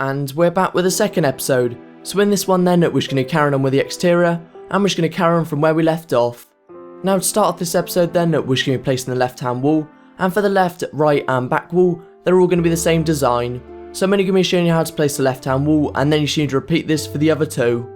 And we're back with the second episode. So in this one then, we're just going to carry on with the exterior, and we're just going to carry on from where we left off. Now to start off this episode then, we're just going to be placing the left hand wall, and for the left, right and back wall, they're all going to be the same design. So I'm only going to be showing you how to place the left hand wall, and then you should need to repeat this for the other two.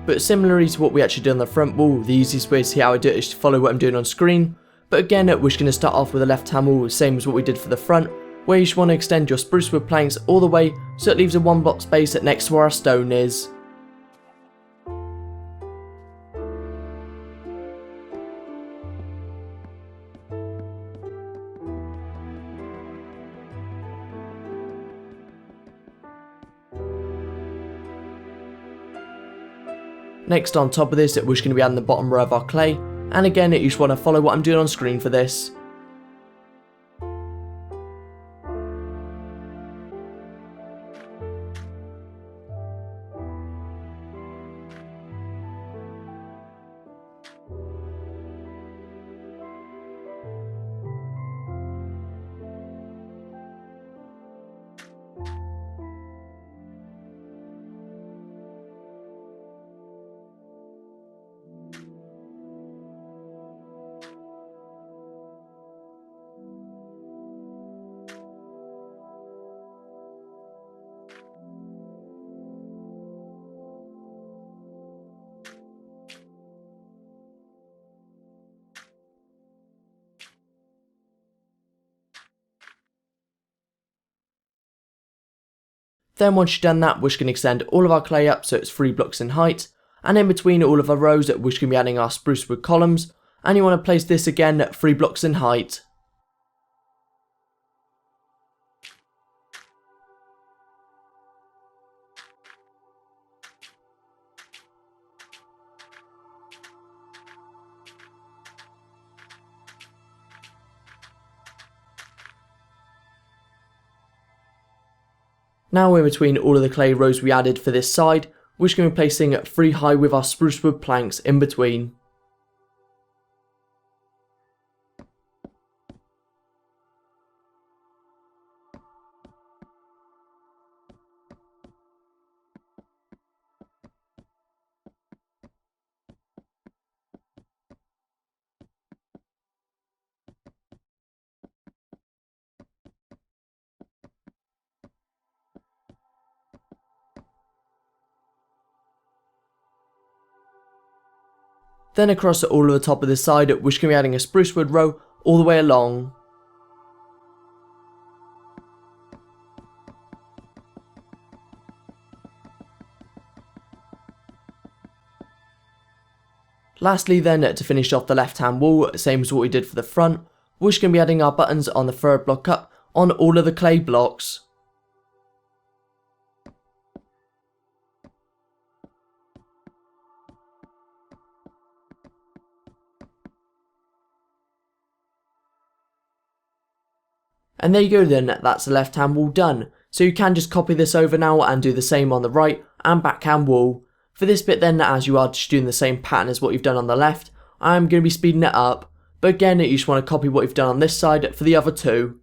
But similarly to what we actually did on the front wall, the easiest way to see how I do it is to follow what I'm doing on screen. But again, we're just going to start off with the left hand wall, same as what we did for the front, where you just want to extend your spruce wood planks all the way so it leaves a 1 block space next to where our stone is. Next on top of this, we're just going to be adding the bottom row of our clay, and again you just want to follow what I'm doing on screen for this. Then once you've done that, we're just going to extend all of our clay up so it's 3 blocks in height, and in between all of our rows, we're just going to be adding our spruce wood columns, and you want to place this again at 3 blocks in height. Now in between all of the clay rows we added for this side, we're just going to be placing 3 high with our spruce wood planks in between. Then across all of the top of this side, we're just going to be adding a spruce wood row all the way along. Lastly then, to finish off the left hand wall, same as what we did for the front, we're just going to be adding our buttons on the third block up on all of the clay blocks. And there you go then, that's the left hand wall done. So you can just copy this over now and do the same on the right and backhand wall. For this bit then, as you are just doing the same pattern as what you've done on the left, I'm going to be speeding it up. But again, you just want to copy what you've done on this side for the other two.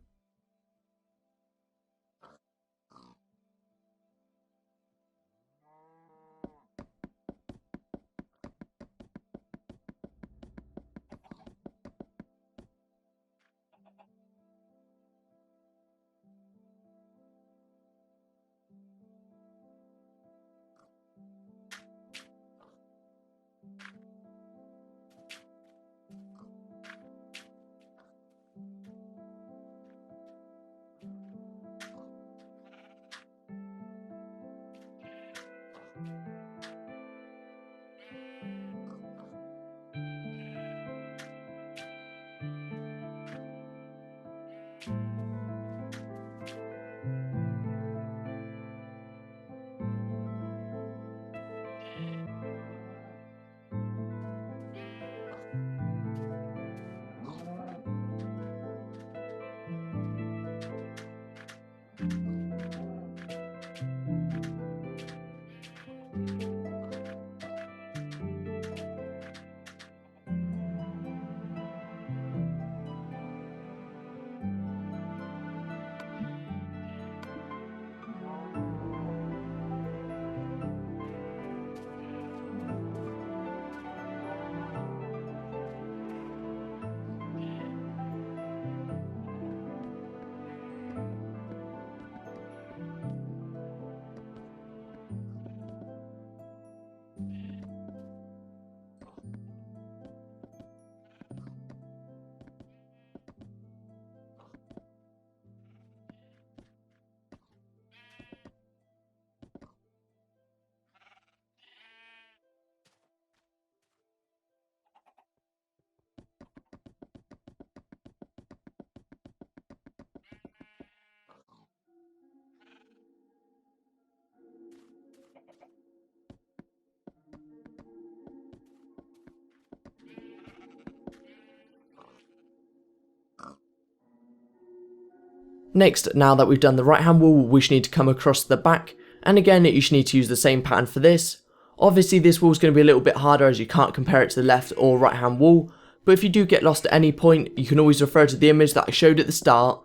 Next, now that we've done the right hand wall, we should need to come across the back, and again you should need to use the same pattern for this. Obviously this wall is going to be a little bit harder as you can't compare it to the left or right hand wall, but if you do get lost at any point, you can always refer to the image that I showed at the start.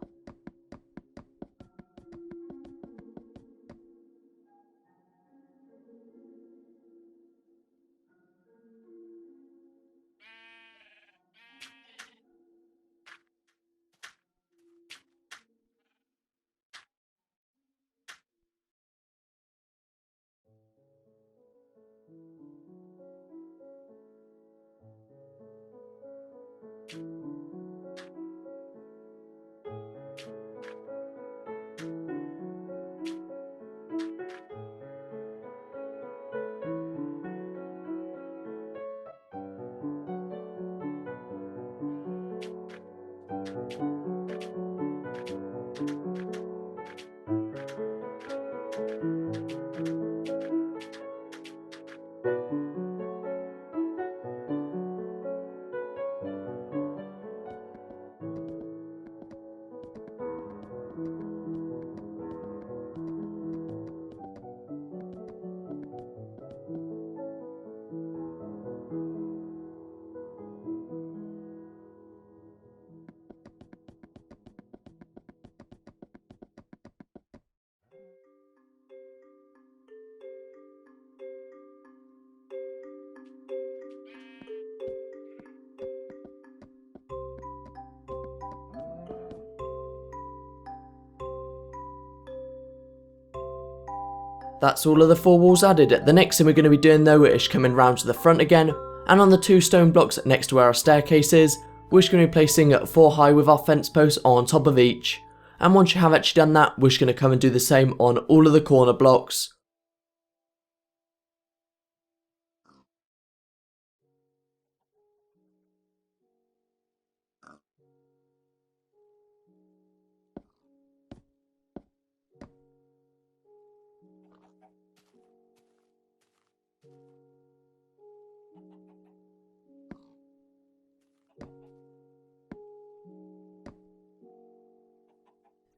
That's all of the 4 walls added. The next thing we're going to be doing though is coming round to the front again, and on the 2 stone blocks next to where our staircase is, we're just going to be placing 4 high with our fence posts on top of each. And once you have actually done that, we're just going to come and do the same on all of the corner blocks.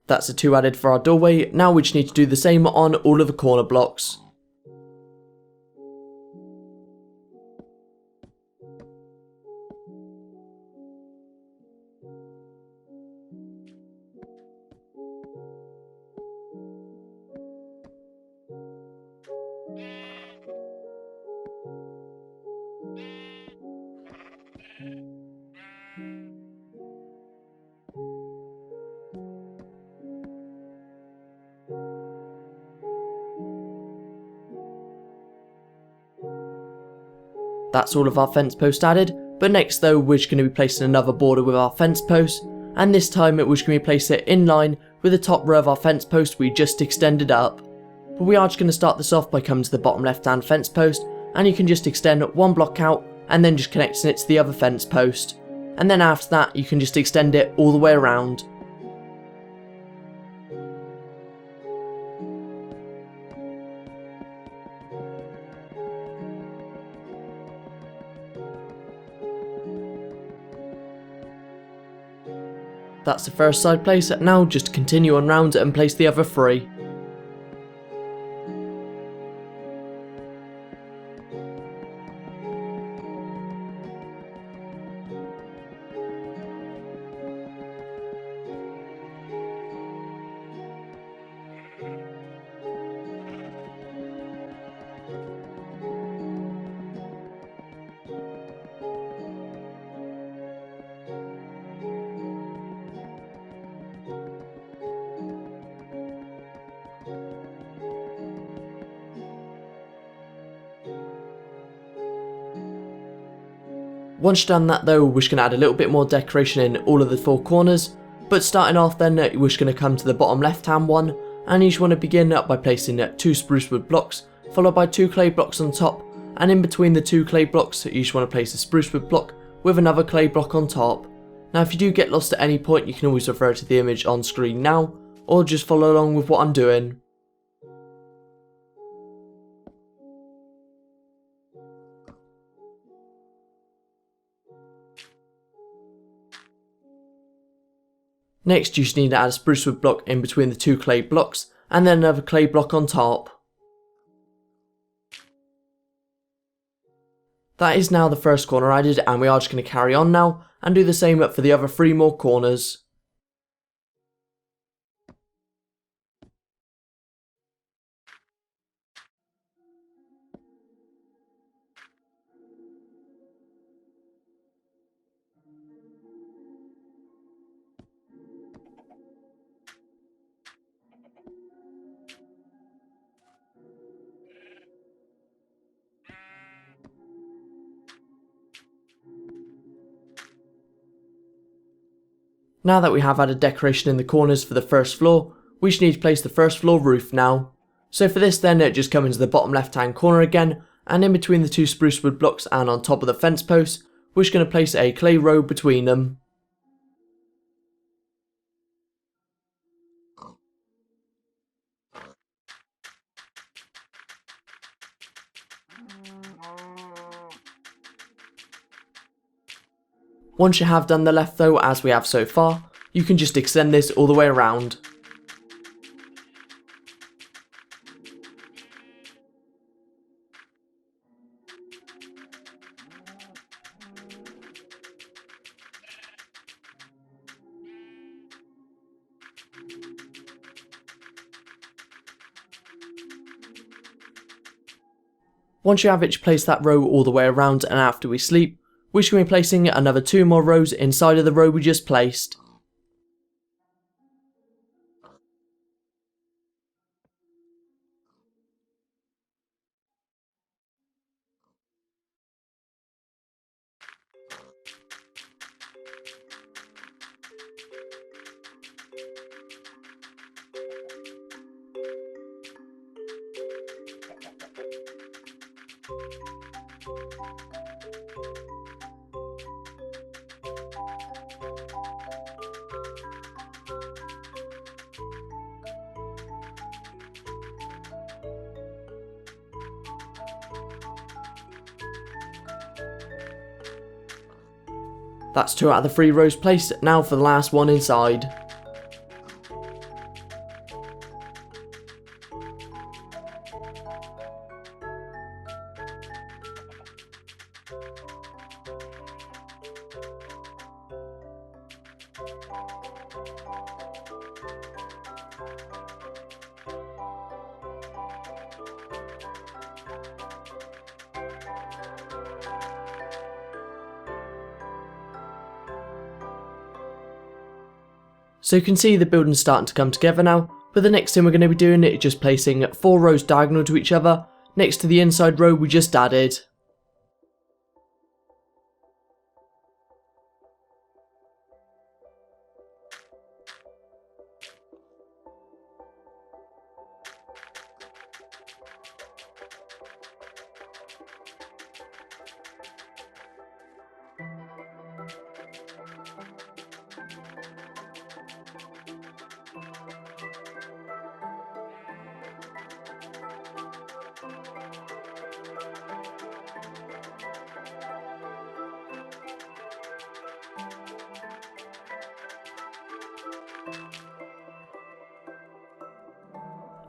That's the 2 added for our doorway. Now we just need to do the same on all of the corner blocks. That's all of our fence posts added, but next though we're just going to be placing another border with our fence post, and this time we're just going to be placing it in line with the top row of our fence post we just extended up. But we are just going to start this off by coming to the bottom left hand fence post, and you can just extend 1 block out and then just connecting it to the other fence post, and then after that you can just extend it all the way around. That's the first side place. Now just continue on round and place the other 3. Once you've done that though, we're just going to add a little bit more decoration in all of the 4 corners, but starting off then, we're just going to come to the bottom left hand one, and you just want to begin up by placing 2 spruce wood blocks, followed by 2 clay blocks on top, and in between the 2 clay blocks, you just want to place a spruce wood block with another clay block on top. Now if you do get lost at any point, you can always refer to the image on screen now, or just follow along with what I'm doing. Next you just need to add a spruce wood block in between the two clay blocks, and then another clay block on top. That is now the first corner added, and we are just going to carry on now and do the same for the other 3 more corners. Now that we have added decoration in the corners for the first floor, we just need to place the first floor roof now. So for this then, it just comes into the bottom left hand corner again, and in between the 2 spruce wood blocks and on top of the fence posts, we're just going to place a clay road between them. Once you have done the left though, as we have so far, you can just extend this all the way around. Once you have it, place that row all the way around, and after we sleep, we're just going to be placing another 2 more rows inside of the row we just placed. That's 2 out of the 3 rows placed. Now for the last one inside. So you can see the building's starting to come together now, but the next thing we're going to be doing is just placing 4 rows diagonal to each other next to the inside row we just added.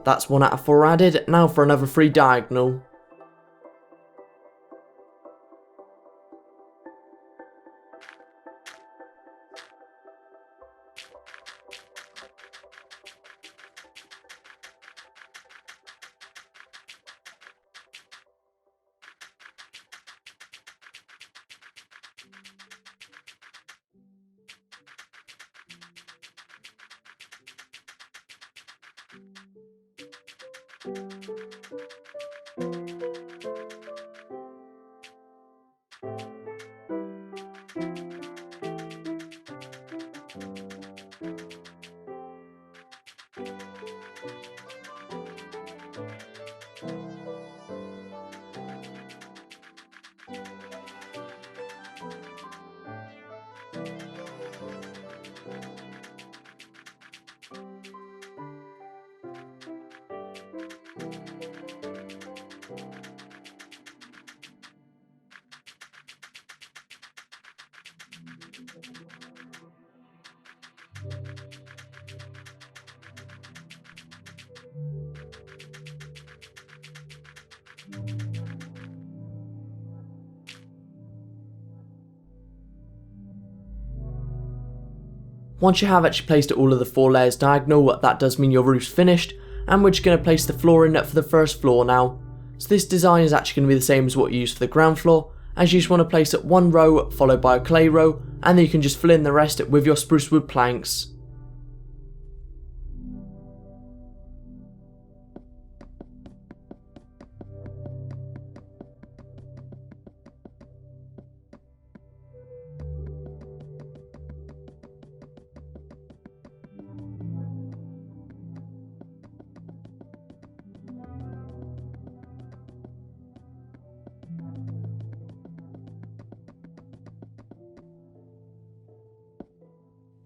That's 1 out of 4 added. Now for another 3 diagonal. Once you have actually placed all of the 4 layers diagonal, that does mean your roof's finished, and we're just going to place the flooring for the first floor now. So this design is actually going to be the same as what you use for the ground floor, as you just want to place it 1 row followed by a clay row, and then you can just fill in the rest with your spruce wood planks.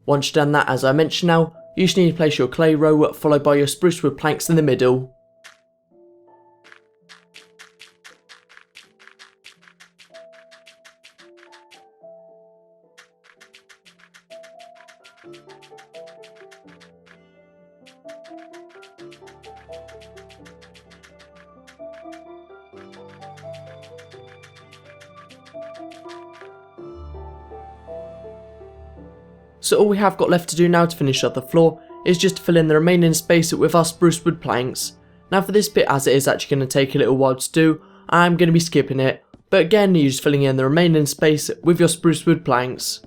Once you've done that, as I mentioned now, you just need to place your clay row followed by your spruce wood planks in the middle. So all we have got left to do now to finish up the floor is just to fill in the remaining space with our spruce wood planks. Now for this bit, as it is actually going to take a little while to do, I'm going to be skipping it, but again you're just filling in the remaining space with your spruce wood planks.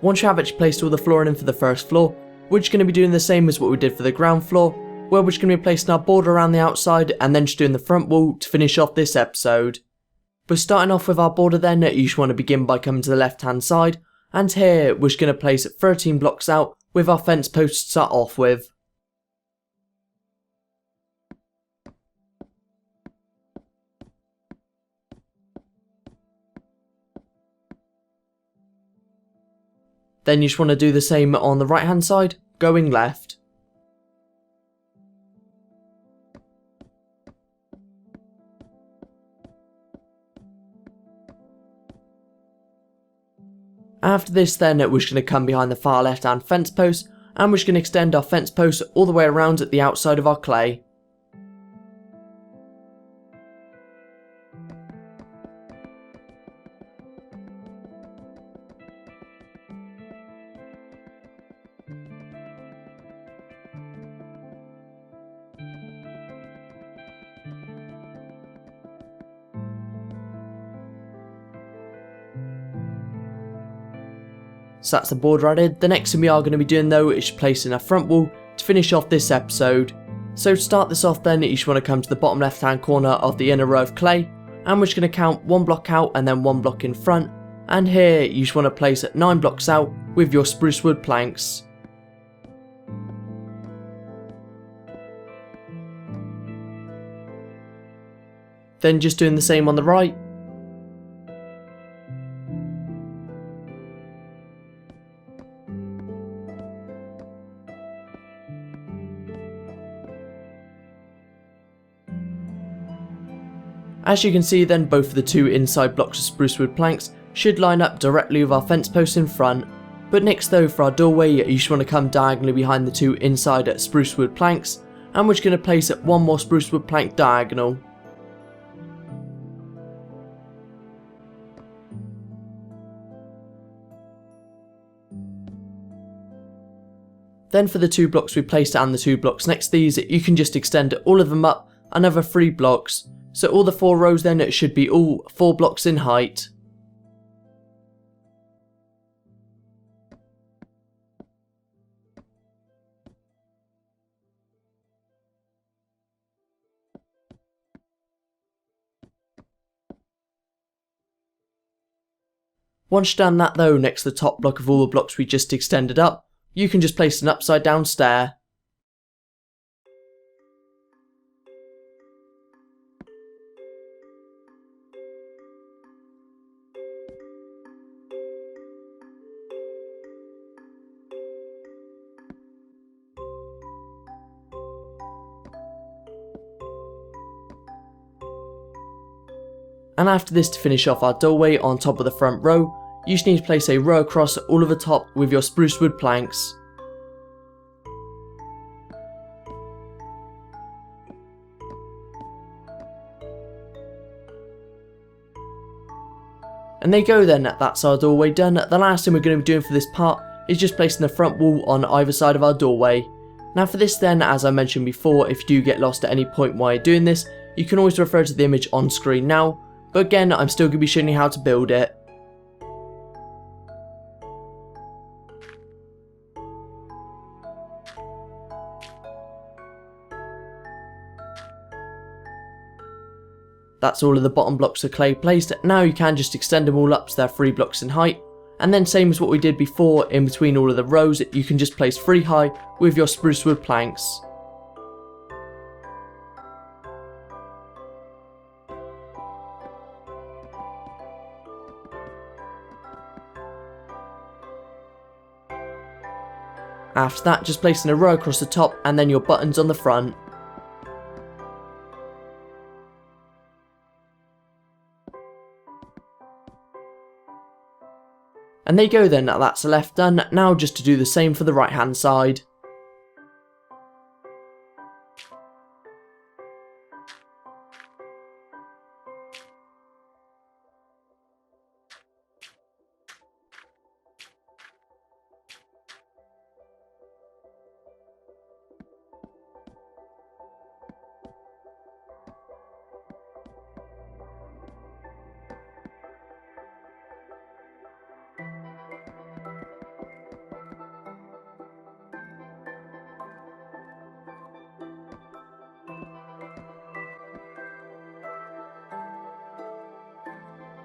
Once you have actually placed all the flooring in for the first floor, we're just going to be doing the same as what we did for the ground floor, where we're just going to be placing our border around the outside and then just doing the front wall to finish off this episode. But starting off with our border then, you just want to begin by coming to the left hand side, and here we're just going to place 13 blocks out with our fence post to start off with. Then you just want to do the same on the right hand side, going left. After this then, we're just going to come behind the far left hand fence post, and we're just going to extend our fence post all the way around at the outside of our clay. So that's the border added. The next thing we are going to be doing though is placing a front wall to finish off this episode. So to start this off then, you just want to come to the bottom left hand corner of the inner row of clay, and we're just going to count 1 block out and then 1 block in front, and here you just want to place 9 blocks out with your spruce wood planks. Then just doing the same on the right. As you can see then, both of the 2 inside blocks of spruce wood planks should line up directly with our fence posts in front. But next though, for our doorway, you just want to come diagonally behind the 2 inside spruce wood planks, and we're just going to place 1 more spruce wood plank diagonal. Then for the 2 blocks we placed and the 2 blocks next to these, you can just extend all of them up another 3 blocks. So all the 4 rows then, it should be all 4 blocks in height. Once you've done that though, next to the top block of all the blocks we just extended up, you can just place an upside down stair. And after this, to finish off our doorway on top of the front row, you just need to place a row across all of the top with your spruce wood planks. And there you go then, that's our doorway done. The last thing we're going to be doing for this part is just placing the front wall on either side of our doorway. Now for this then, as I mentioned before, if you do get lost at any point while you're doing this, you can always refer to the image on screen now, but again, I'm still going to be showing you how to build it. That's all of the bottom blocks of clay placed. Now you can just extend them all up so they're 3 blocks in height. And then same as what we did before, in between all of the rows, you can just place 3 high with your spruce wood planks. After that, just placing a row across the top and then your buttons on the front. And there you go then, that's the left done. Now just to do the same for the right hand side.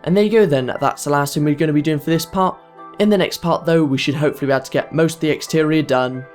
And there you go then, that's the last thing we're going to be doing for this part. In the next part though, we should hopefully be able to get most of the exterior done.